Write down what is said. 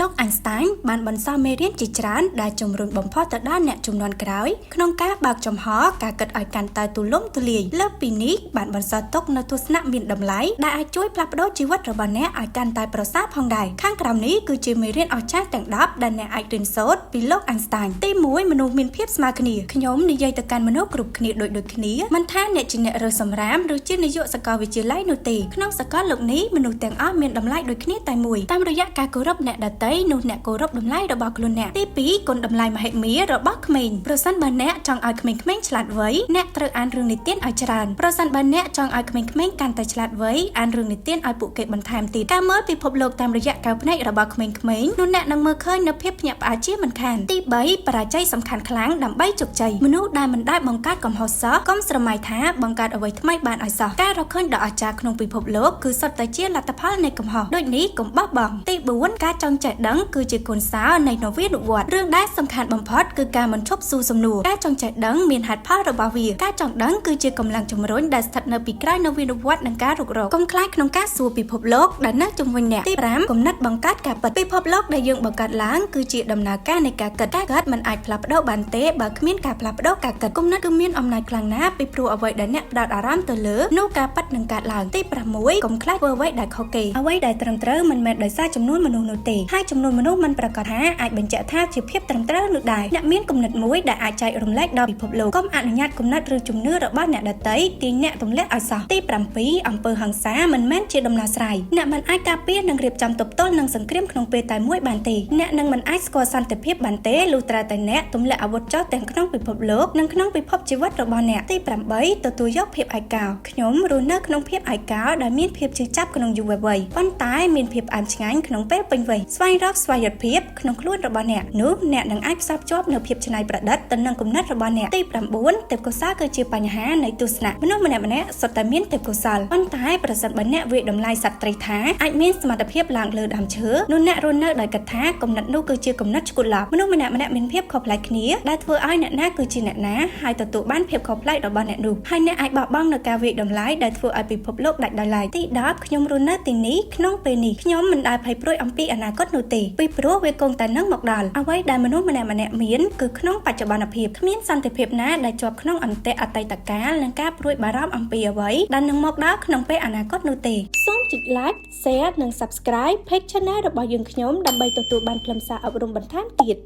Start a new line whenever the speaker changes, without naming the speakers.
លោក Einstein បានបន្សល់មេរៀនជាច្រើនដែលជំរុញបំផុសទៅដល់អ្នកជំនាន់ក្រោយក្នុងការបើកចំហការគិតឲ្យកាន់តែទូលំទូលាយលើសពីនេះបានបន្សល់ទុកនូវទស្សនៈមានតម្លៃដែលអាចជួយផ្លាស់ប្ដូរជីវិតរបស់អ្នកឲ្យកាន់តែប្រសើរផងដែរខាងក្រោមនេះគឺជាមេរៀនអស្ចារ្យទាំង10ដែលអ្នកអាចរៀនសូត្រពីលោក Einstein ទី1មនុស្សមានភាពស្មើគ្នាខ្ញុំនិយាយទៅកាន់មនុស្សគ្រប់គ្នាដូចគ្នាមិនថាអ្នកជាអ្នករើសសម្រាមឬជានាយកសាកលវិទ្យាល័យនោះទេក្នុងសាកលលោកនេះមនុស្សទាំងអស់មានតម្លៃដូចគ្នាតែមួយតាមរយៈការគោរពអ្នកដទៃនោះអ្នកគោរពតម្លៃរបស់ខ្លួនអ្នកទី2គុណតម្លៃមហិមារបស់ក្មេងប្រសិនបើអ្នកចង់ឲ្យក្មេងៗឆ្លាតវៃអ្នកត្រូវអានរឿងនិទានឲ្យច្រើនប្រសិនបើអ្នកចង់ឲ្យក្មេងៗកាន់តែឆ្លាតវៃអានរឿងនិទានឲ្យពួកគេបន្ថែមទៀតការមើលពិភពលោកតាមរយៈកែវភ្នែករបស់ក្មេងៗនោះអ្នកនឹងមើលឃើញនូវភាពភ្ញាក់ផ្អើលជាមិនខានទី3បរាជ័យសំខាន់ខ្លាំងដើម្បីជោគជ័យមនុស្សដែលមិនដែលបង្កើតកំហុសសោះកុំស្រមៃថាបង្កើតអ្វីថ្មីបានឲ្យសោះការរកឃើញដ៏អស្ចារ្យក្នុងពិភពលោកគឺសុទ្ធតែជាលទ្ធផលនៃកំហុសដូចនេះកុំបោះបង់ទី4ការចង់ចេះដឹងគឺជាគុណសោនៃនវានុវត្តន៍រឿងដែលសំខាន់បំផុតគឺការមិនឈប់សួរសំណួរការចង់ចេះដឹងមានហេតុផលរបស់វាការចង់ដឹងគឺជាកម្លាំងជំរុញដែលស្ថិតនៅពីក្រោយនវានុវត្តន៍និងការរុករកកុំខ្លាចក្នុងការសួរពិភពលោកដែលនៅជុំវិញអ្នកទី5គំនិតបង្កើតការពិតពិភពលោកដែលយើងបង្កើតឡើងគឺជាដំណើរការនៃការគិតការគិតមិនអាចផ្លាស់ប្ដូរបានទេបើគ្មានការផ្លាស់ប្ដូរការគិតគំនិតគឺមានអំណាចខ្លាំងណាស់ពីព្រោះអ្វីដែលអ្នកផ្ដោតអារម្មណ៍ទៅលើនោះការពិតនឹងកើតឡើងទី6កុំខ្លាចធ្វើអ្វីដែលខុសគេអ្វីដែលត្រឹមត្រូវមិនមែនដោយសារចំនួនមនុស្សនោះទេហើយចំនួនមនុស្សមិនប្រកាសថាអាចបញ្ជាក់ថាជាភាពត្រឹមត្រូវនោះដែរអ្នកមានគំនិតមួយដែលអាចចែករំលែកដល់ពិភពលោកកុំអនុញ្ញាតគំនិតឬជំនឿរបស់អ្នកដទៃទាញអ្នកទម្លាក់ឲ្យសោះទី7អំពើហិង្សាមិនមែនជាដំណោះស្រាយអ្នកមិនអាចការពារនិងរៀបចំទប់ទល់នឹងសង្គ្រាមក្នុងពេលតែមួយបានទេអ្នកនឹងមិនអាចស្គាល់សន្តិភាពបានទេលុះត្រាតែអ្នកទម្លាក់អាវុធចោលទាំងក្នុងពិភពលោកនិងក្នុងពិភពជីវិតរបស់អ្នកទី8ទទួលយកភាពឯកោខ្ញុំរស់នៅក្នុងភាពឯកោដែលមានភាពជឿចាប់ក្នុងយុវវ័យប៉ុន្តែមានភាពផ្អែមឆ្ងាញ់ក្នុងពេលពេញវ័យស្វែងរកស្វ័យភាពក្នុងខ្លួនរបស់អ្នកនោះអ្នកនឹងអាចផ្សារភ្ជាប់នូវភាពច្នៃប្រឌិតទៅនឹងគំនិតរបស់អ្នកទី9ទេពកោសល្យគឺជាបញ្ហានៃទស្សនៈមនុស្សម្នាក់សុទ្ធតែមានទេពកោសល្យប៉ុន្តែប្រសិនបើអ្នកវាយតម្លៃសត្វត្រីថាអាចមានសមត្ថភាពឡើងលើដើមឈើនោះអ្នករស់នៅដោយគិតថាគំនិតនោះគឺជាគំនិតឆ្កួតឡប់មនុស្សម្នាក់មានភាពខុសប្លែកគ្នាដែលធ្វើឲ្យអ្នកណាគឺជាអ្នកណាហើយទទួលបានភាពខុសប្លែករបស់អ្នកនោះហើយអ្នកអាចបោះបង់នូវការវាយតម្លៃដែលធ្វើឲ្យពិភពលោកដាច់ដោយឡែកទី10ខ្ញុំរស់នៅទីនេះក្នុងពេលនេះខ្ញុំមិនដែលភ័យព្រួយអំពីអនាគតនោះទេពីព្រោះវាគង់តែនឹងមកដល់អ្វីដែលមនុស្សម្នាក់មានគឺក្នុងបច្ចុប្បន្នភាពគ្មានសន្តិភាពណាដែលជាប់ក្នុងអន្តៈអតីតកាលនិងការព្រួយបារម្ភអំពីអ្វីដែលនឹងមកដល់ក្នុងពេលអនាគតនោះទេសូមចុច like share និង subscribe page channel របស់យើងខ្ញុំដើម្បីទទួលបានខ្លឹមសារអប់រំបន្ថែមទៀត